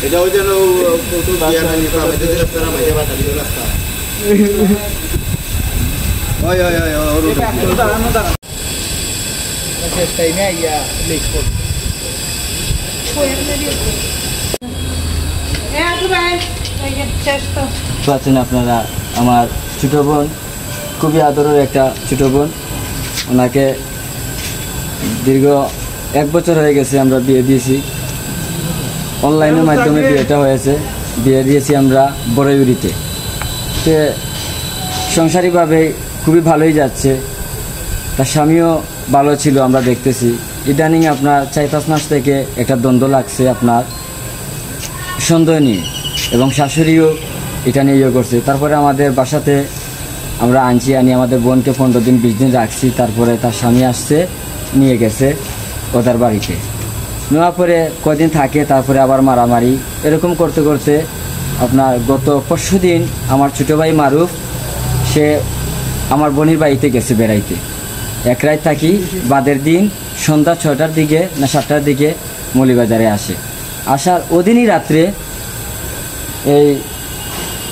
এটাও যেন রাস্তা পাচ্ছেন আপনারা আমার ছোট বোন, খুবই আদরের একটা ছোট বোন। ওনাকে দীর্ঘ 1 বছর হয়ে গেছে আমরা বিয়ে দিয়েছি। অনলাইনের মাধ্যমে বিয়েটা হয়েছে। বিয়ে দিয়েছি আমরা বড়ইউরিতে। তো সংসারিকভাবে খুবই ভালোই যাচ্ছে। তার স্বামীও ভালো ছিল, আমরা দেখতেছি। ইদানিং আপনার 4-5 মাস থেকে একটা দ্বন্দ্ব লাগছে আপনার সন্দেহ নিয়ে, এবং শাশুড়িও এটা নিয়ে ইয়ে করছে। তারপরে আমাদের বাসাতে আমরা আনি আমাদের বোনকে 15 দিন 20 দিন রাখছি। তারপরে তার স্বামী আসছে, নিয়ে গেছে ওদের বাড়িতে। নেওয়ার পরে কদিন থাকে, তারপরে আবার মারামারি। এরকম করতে করতে আপনার গত পরশুদিন আমার ছোটো ভাই মারুফ, সে আমার বোনের বাড়িতে গেছে বেড়াইতে। 1 রাত থাকি, বাদের দিন সন্ধ্যা 6টার দিকে না 7টার দিকে মৌলিবাজারে আসে। আসার ওদিনই রাত্রে এই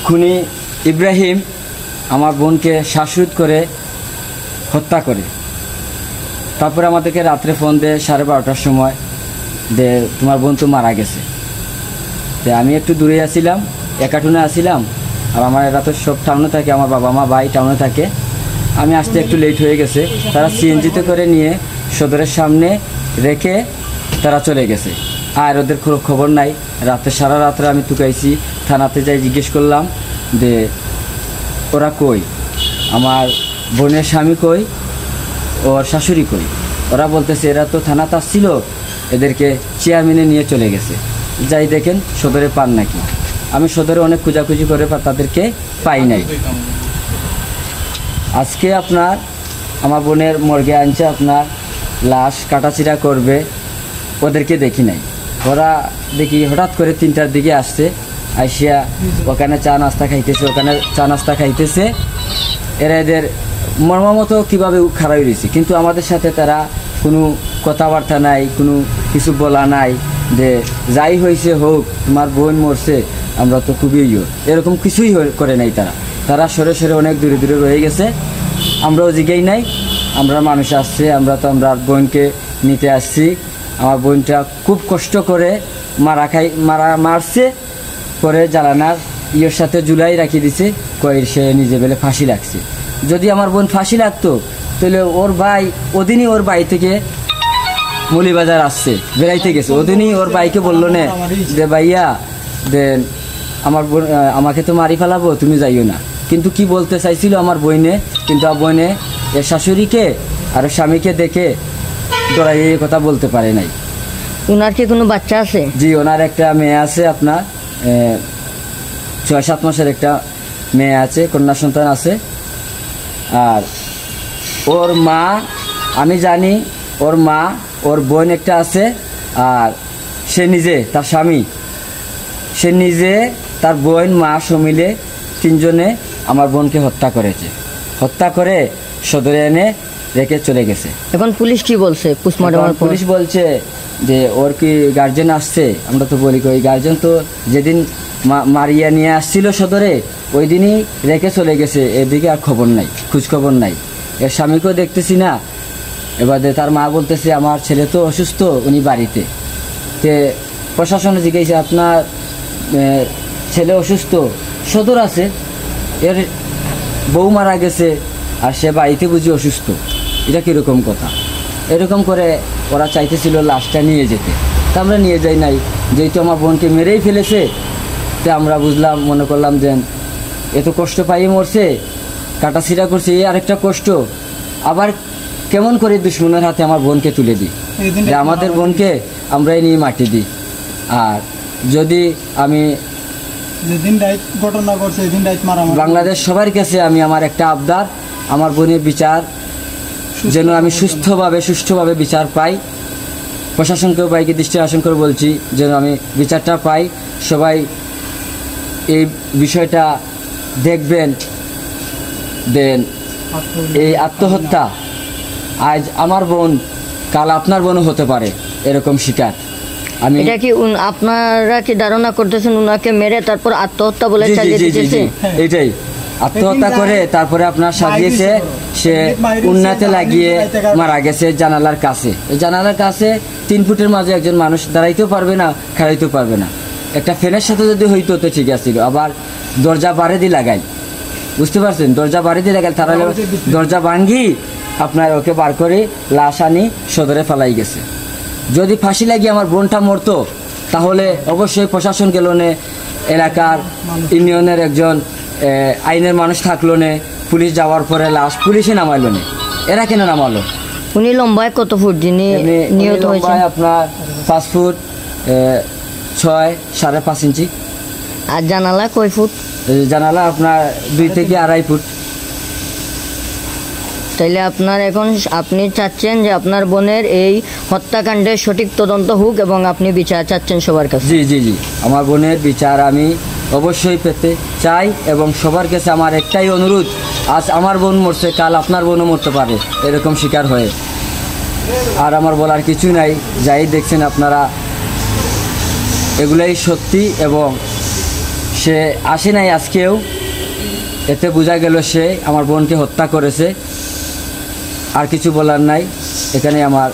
খুনি ইব্রাহিম আমার বোনকে শ্বাসরোধ করে হত্যা করে। তারপরে আমাদেরকে রাত্রে ফোন দেয় 12:30টার সময়, যে তোমার বোন তো মারা গেছে। তো আমি একটু দূরে আসছিলাম, একাটুনে আসছিলাম। আর আমার এরা তো সব টাউনে থাকে, আমার বাবা মা ভাই টাউনে থাকে। আমি আসতে একটু লেট হয়ে গেছে। তারা সিএনজিতে করে নিয়ে সদরের সামনে রেখে তারা চলে গেছে। আর ওদের কোনো খবর নাই। রাতে সারা রাত্রে আমি তুকাইছি, থানাতে যাই জিজ্ঞেস করলাম যে ওরা কই, আমার বোনের স্বামী কই, ওর শাশুড়ি কই। ওরা বলতেছে এরা তো থানাতে আসছিল, এদেরকে চেয়ারম্যানে নিয়ে চলে গেছে। যাই দেখেন সদরে পান নাকি। আমি সদরে অনেক খোঁজাখুঁজি করে তাদেরকে পাই নাই। আজকে আপনার আমার বোনের মর্গে আনছে, আপনার লাশ কাটাচিরা করবে, ওদেরকে দেখি নাই। ওরা দেখি হঠাৎ করে 3টার দিকে আসছে, আইসিয়া ওখানে চা নাস্তা খাইতেছে। এরা এদের মর্মামতো কীভাবে খারাপ রয়েছে, কিন্তু আমাদের সাথে তারা কোনো কথাবার্তা নাই, কোনো কিছু বলা নাই যে যাই হয়েছে হোক, তোমার বোন মরছে, আমরা তো খুবই এরকম কিছুই করে নাই। তারা সরে সরে অনেক দূরে দূরে রয়ে গেছে। আমরাও জিগেই নাই, আমরা মানুষ আসছে, আমরা তো আমরা বোনকে নিতে আসছি। আমার বোনটা খুব কষ্ট করে মারছে, পরে জ্বালানার ইয়ের সাথে জুলাই রাখি দিছে, সে নিজে বেলে ফাঁসি লাগছে। যদি আমার বোন ফাঁসি লাগতো তাহলে ওর ভাই ওদিনই ওর বাড়ি থেকে মৌলিবাজার আসছে, বেড়াইতে গেছে। ওদিনই ওর ভাইকে বললো না যে ভাইয়া দেন আমার বোন আমাকে তো মারি ফেলাবো, তুমি যাইও না। কিন্তু কি বলতে চাইছিল আমার বইনে, কিন্তু আমার বইনে এর শাশুড়িকে আর স্বামীকে দেখে ডরাইয়ে কথা বলতে পারে নাই। ওনার কি কোনো বাচ্চা আছে? জি, ওনার একটা মেয়ে আছে, আপনার 6-7 মাসের একটা মেয়ে আছে, কন্যা সন্তান আছে। আর ওর মা, আমি জানি ওর মা, ওর বোন একটা আছে। আর সে নিজে, তার স্বামী, সে নিজে, তার বোন, মা মিলে 3 জনে আমার বোনকে হত্যা করেছে। হত্যা করে সদরে এনে রেখে চলে গেছে। এখন পুলিশ কি বলছে? পুলিশ বলছে যে ওর কি গার্জেন আসছে। আমরা তো বলি ওই গার্জেন তো যেদিন মারিয়া নিয়ে আসছিল সদরে, ওই দিনই রেখে চলে গেছে। এদিকে আর খবর নাই, খোঁজখবর নাই। এর স্বামীকেও দেখতেছি না। এবারে তার মা বলতেছে আমার ছেলে তো অসুস্থ, উনি বাড়িতে। তে প্রশাসনে জিজ্ঞেস আপনার ছেলে অসুস্থ, সদর আছে, এর বউ মারা গেছে আর সে বাড়িতে বুঝি অসুস্থ, এটা কীরকম কথা? এরকম করে ওরা চাইতেছিল লাশটা নিয়ে যেতে। তা আমরা নিয়ে যাই নাই, যেহেতু আমার বোনকে মেরেই ফেলেছে। তো আমরা বুঝলাম, মনে করলাম যে এত কষ্ট পাইয়ে মরছে, কাটাছিড়া করছে, এই আরেকটা কষ্ট। আবার কেমন করে দুশ্মনের হাতে আমার বোনকে তুলে দিই, যে আমাদের বোনকে আমরাই নিয়ে মাটি দিই। আর যদি আমি ঘটনা করছে বাংলাদেশ সবার কাছে আমি আমার একটা আবদার, আমার বোনের বিচার যেন আমি সুষ্ঠুভাবে বিচার পাই। প্রশাসনকেও পাইকে দৃষ্টি আকর্ষণ করে বলছি যেন আমি বিচারটা পাই। সবাই এই বিষয়টা দেখবেন দেন এই আত্মহত্যা আজ আমার বোন কাল আপনার বোনও হতে পারে, এরকম শিকার। আমি এটা কি আপনারা কি ধারণা করতেছেন উনাকে মেরে তারপর আত্মহত্যা বলে জি জি চালিয়ে জি জি দিতেছে? জি এটাই আত্মহত্যা করে তারপরে আপনার সাজিয়েছে, সে উন্নাতে লাগিয়ে মারা গেছে জানালার কাছে। এই জানালার কাছে 3 ফুটের মাঝে একজন মানুষ দাঁড়াইতেও পারবে না, খাড়াইতেও পারবে না। একটা ফ্যানের সাথে যদি হইতো তো ঠিক আছিল, আবার দরজা বাড়ি দিয়ে লাগাই, বুঝতে পারছেন, দরজা বাড়ি দিয়ে লাগাই, তারা দরজা ভাঙ্গি আপনার ওকে বার করে লাশ আনি সদরে ফেলাই গেছে। যদি ফাঁসি লাগিয়ে আমার বোনটা মরতো তাহলে অবশ্যই প্রশাসন গেল নে, এলাকার ইউনিয়নের একজন আইনের মানুষ থাকলো নে, পুলিশ যাওয়ার পরে লাশ পুলিশে নামাইলো নে, এরা কেন নামালো? উনি লম্বায় কত ফুট যিনি নিহত হয়েছে? আপনার 5 ফুট 6 5.5 ইঞ্চি। আর জানালা কয় ফুট? জানালা আপনার 2 থেকে 2.5 ফুট। তাইলে আপনার এখন আপনি চাচ্ছেন যে আপনার বোনের এই হত্যাকাণ্ডের সঠিক তদন্ত হোক এবং আপনি বিচার চাচ্ছেন সবার কাছে? জি জি জি আমার বোনের বিচার আমি অবশ্যই পেতে চাই, এবং সবার কাছে আমার একটাই অনুরোধ, আজ আমার বোন মরছে কাল আপনার বোনও মরতে পারে এরকম শিকার হয়ে। আর আমার বলার কিছু নাই, যাই দেখছেন আপনারা এগুলাই সত্যি, এবং সে আসে নাই আজকেও, এতে বোঝা গেল সে আমার বোনকে হত্যা করেছে। আর কিছু বলার নাই, এখানে আমার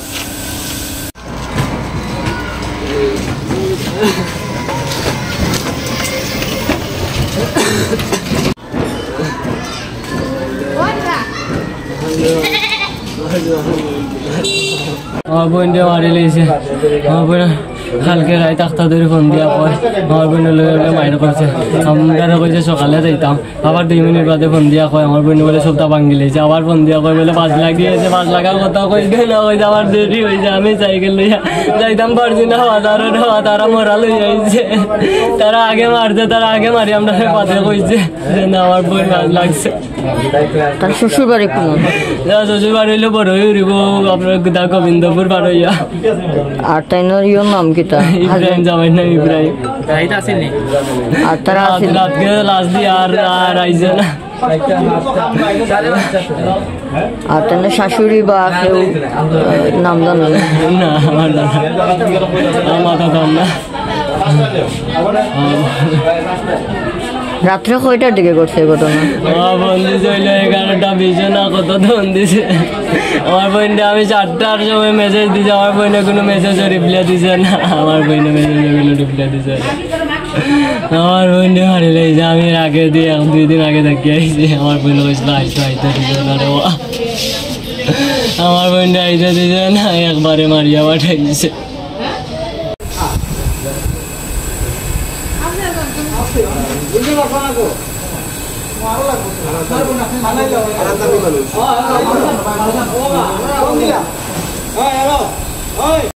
আমার বোনটা মারি লেগেছে। আমার বোন কালকে রাত 8টা ধরে ফোন দিয়া কয় আমার বোনের লগে মাইর করছে। আমরা কইছে সকালে যাইতাম, আবার 2 মিনিট বাদে ফোন দিয়া কয় আমার বোন বলে সবটা ভাঙ্গি লেগেছে। আবার ফোন দিয়া কয় বলে 5 লাখ দিয়েছে, 5 লাখের কথা কইছে না, কইছে আমার দেরি হয়েছে, আমি সাইকেল লইয়া যাইতাম পারছি না, তারা মরা লই যাইছে, তারা আগে মারছে, তারা আগে মারি আমরা পাতে কইছে যে না আমার বোন 5 লাগছে। তার শ্বশুর বাড়ি কোন? শ্বশুর বাড়ি হইলে বড় হইব আপনার গোবিন্দপুর পার হইয়া। আর তাইনোর ইয়োর নাম কি? তা ইব্রাহিম, জামাই নাম ইব্রাহিম। আর তারা রাতকে লাশ দিয়ে আর আইছে না। আর তাইনোর শাশুড়ি বা কেউ নাম জানেন? না আমার না, আমার মাথা দাম না। রাত্রে কয়টার দিকে করছে ঘটনা? আমার বন্ধু চইল 11টা 20 না কত ধন দিছে। আমার বোনটা আমি 4টার সময় মেসেজ দিছে, আমার বোনে কোনো মেসেজও রিপ্লাই দিছে না, আমার বোনে মেসেজে কোনো রিপ্লাই দিছে না। আমার বোনটা মারি লেগেছে, আমি আগে দিয়ে 2 দিন আগে থাকি আইছি। আমার বোন কইছিল আইতে দিছে না রে, আমার বোনটা আইতে দিছে না, একবারে মারিয়া পাঠাইছে।